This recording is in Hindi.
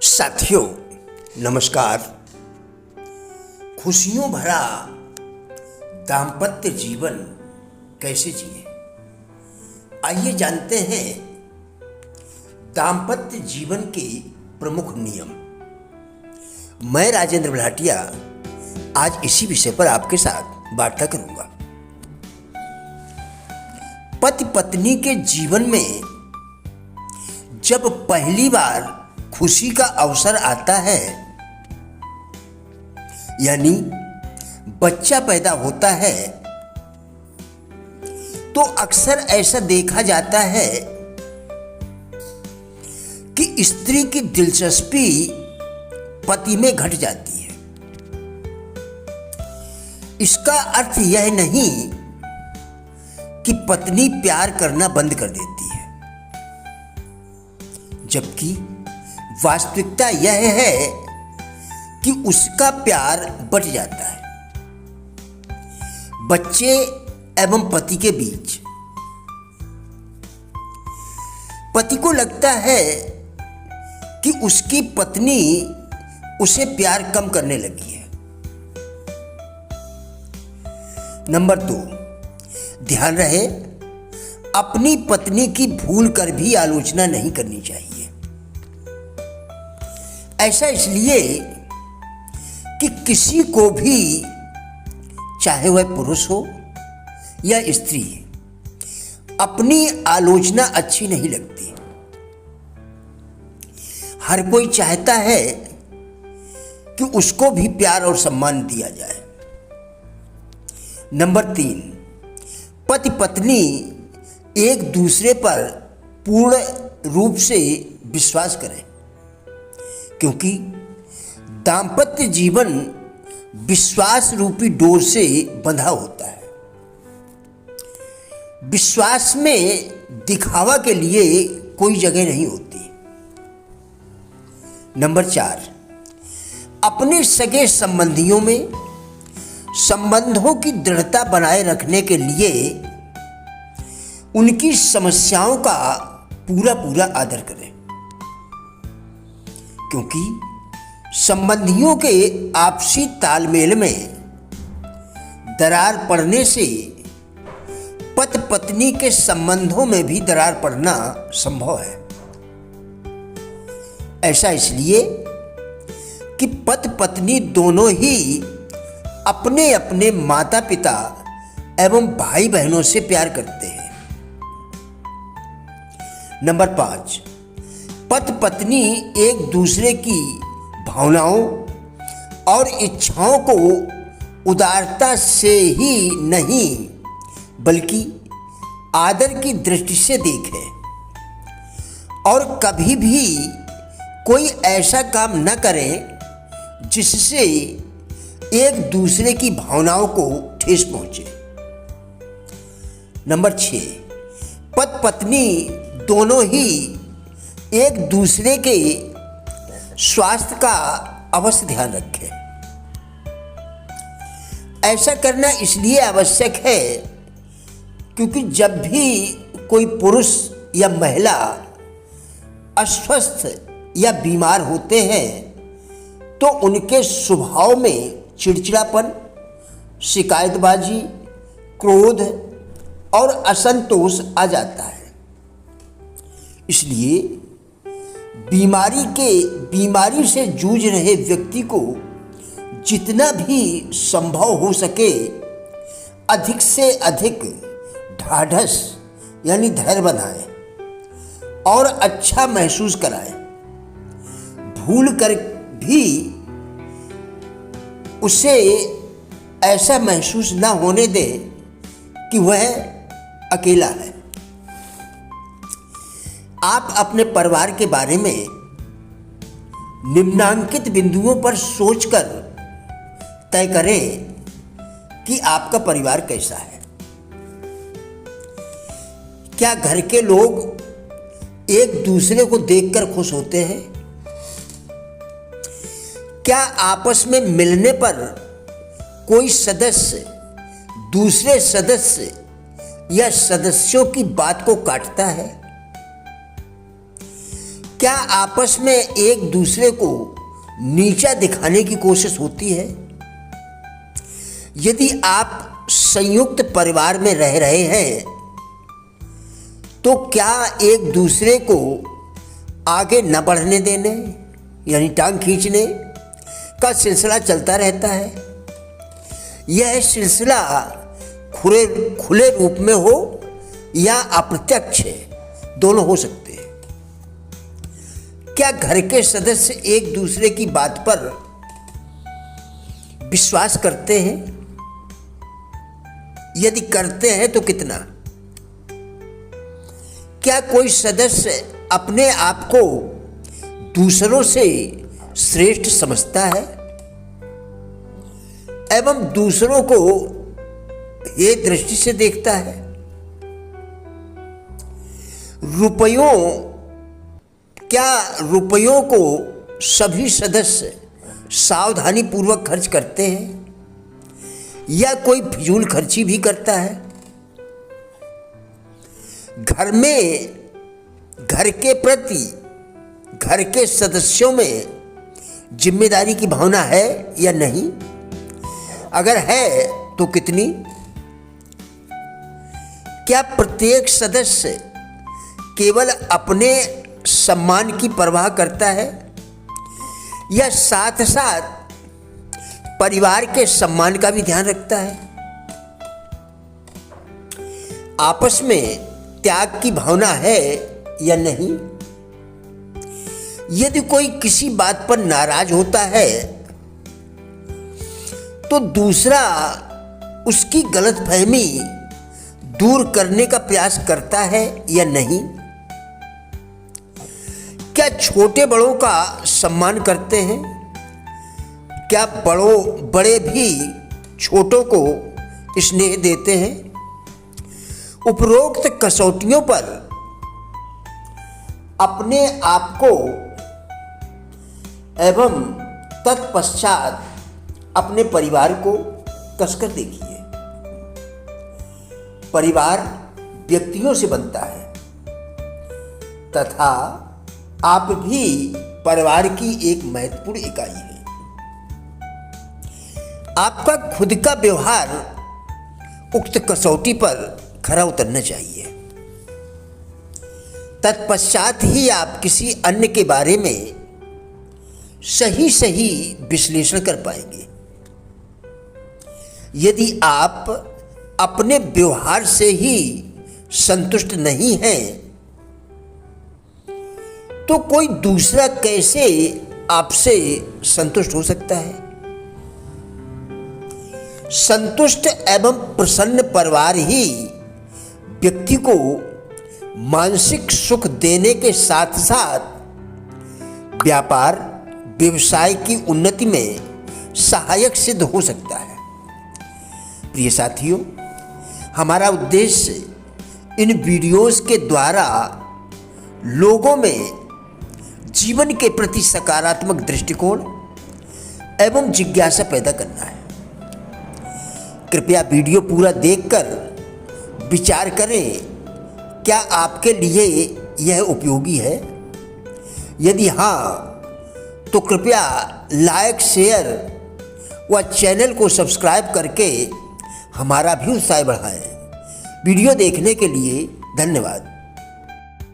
साथियों नमस्कार। खुशियों भरा दाम्पत्य जीवन कैसे जिए, आइए जानते हैं दाम्पत्य जीवन के प्रमुख नियम। मैं राजेंद्र भाटिया आज इसी विषय पर आपके साथ वार्ता करूंगा। पति पत्नी के जीवन में जब पहली बार खुशी का अवसर आता है, यानी बच्चा पैदा होता है, तो अक्सर ऐसा देखा जाता है कि स्त्री की दिलचस्पी पति में घट जाती है। इसका अर्थ यह नहीं कि पत्नी प्यार करना बंद कर देती है, जबकि वास्तविकता यह है कि उसका प्यार बढ़ जाता है। बच्चे एवं पति के बीच पति को लगता है कि उसकी पत्नी उसे प्यार कम करने लगी है। नंबर 2, ध्यान रहे, अपनी पत्नी की भूल कर भी आलोचना नहीं करनी चाहिए। ऐसा इसलिए कि किसी को भी, चाहे वह पुरुष हो या स्त्री, अपनी आलोचना अच्छी नहीं लगती। हर कोई चाहता है कि उसको भी प्यार और सम्मान दिया जाए। नंबर 3, पति पत्नी एक दूसरे पर पूर्ण रूप से विश्वास करें, क्योंकि दाम्पत्य जीवन विश्वास रूपी डोर से बंधा होता है। विश्वास में दिखावा के लिए कोई जगह नहीं होती। नंबर 4, अपने सगे संबंधियों में संबंधों की दृढ़ता बनाए रखने के लिए उनकी समस्याओं का पूरा आदर करें, क्योंकि संबंधियों के आपसी तालमेल में दरार पड़ने से पति पत्नी के संबंधों में भी दरार पड़ना संभव है। ऐसा इसलिए कि पति पत्नी दोनों ही अपने अपने माता पिता एवं भाई बहनों से प्यार करते हैं। नंबर 5, पति पत्नी एक दूसरे की भावनाओं और इच्छाओं को उदारता से ही नहीं बल्कि आदर की दृष्टि से देखें, और कभी भी कोई ऐसा काम न करें जिससे एक दूसरे की भावनाओं को ठेस पहुंचे। नंबर 6, पति पत्नी दोनों ही एक दूसरे के स्वास्थ्य का अवश्य ध्यान रखें। ऐसा करना इसलिए आवश्यक है क्योंकि जब भी कोई पुरुष या महिला अस्वस्थ या बीमार होते हैं तो उनके स्वभाव में चिड़चिड़ापन, शिकायतबाजी, क्रोध और असंतोष आ जाता है। इसलिए बीमारी से जूझ रहे व्यक्ति को जितना भी संभव हो सके अधिक से अधिक ढाढ़स यानी धैर्य बनाएं और अच्छा महसूस कराएं। भूल कर भी उसे ऐसा महसूस ना होने दे कि वह अकेला है। आप अपने परिवार के बारे में निम्नांकित बिंदुओं पर सोचकर तय करें कि आपका परिवार कैसा है। क्या घर के लोग एक दूसरे को देखकर खुश होते हैं? क्या आपस में मिलने पर कोई सदस्य दूसरे सदस्य या सदस्यों की बात को काटता है? क्या आपस में एक दूसरे को नीचा दिखाने की कोशिश होती है? यदि आप संयुक्त परिवार में रह रहे हैं तो क्या एक दूसरे को आगे न बढ़ने देने यानी टांग खींचने का सिलसिला चलता रहता है? यह सिलसिला खुले रूप में हो या अप्रत्यक्ष दोनों हो सकते हैं। क्या घर के सदस्य एक दूसरे की बात पर विश्वास करते हैं? यदि करते हैं तो कितना? क्या कोई सदस्य अपने आप को दूसरों से श्रेष्ठ समझता है एवं दूसरों को ये दृष्टि से देखता है? क्या रुपयों को सभी सदस्य सावधानी पूर्वक खर्च करते हैं या कोई फिजूल खर्ची भी करता है? घर के प्रति घर के सदस्यों में जिम्मेदारी की भावना है या नहीं? अगर है तो कितनी? क्या प्रत्येक सदस्य केवल अपने सम्मान की परवाह करता है या साथ साथ परिवार के सम्मान का भी ध्यान रखता है? आपस में त्याग की भावना है या नहीं? यदि कोई किसी बात पर नाराज होता है तो दूसरा उसकी गलतफहमी दूर करने का प्रयास करता है या नहीं? क्या छोटे बड़ों का सम्मान करते हैं? क्या बड़े भी छोटों को स्नेह देते हैं? उपरोक्त कसौटियों पर अपने आप को एवं तत्पश्चात अपने परिवार को कसकर देखिए। परिवार व्यक्तियों से बनता है तथा आप भी परिवार की एक महत्वपूर्ण इकाई है। आपका खुद का व्यवहार उक्त कसौटी पर खरा उतरना चाहिए। तत्पश्चात ही आप किसी अन्य के बारे में सही विश्लेषण कर पाएंगे। यदि आप अपने व्यवहार से ही संतुष्ट नहीं हैं तो कोई दूसरा कैसे आपसे संतुष्ट हो सकता है? संतुष्ट एवं प्रसन्न परिवार ही व्यक्ति को मानसिक सुख देने के साथ साथ व्यापार व्यवसाय की उन्नति में सहायक सिद्ध हो सकता है। प्रिय साथियों, हमारा उद्देश्य इन वीडियोस के द्वारा लोगों में जीवन के प्रति सकारात्मक दृष्टिकोण एवं जिज्ञासा पैदा करना है। कृपया वीडियो पूरा देखकर विचार करें, क्या आपके लिए यह उपयोगी है? यदि हाँ, तो कृपया लाइक, शेयर व चैनल को सब्सक्राइब करके हमारा भी उत्साह बढ़ाएं। वीडियो देखने के लिए धन्यवाद।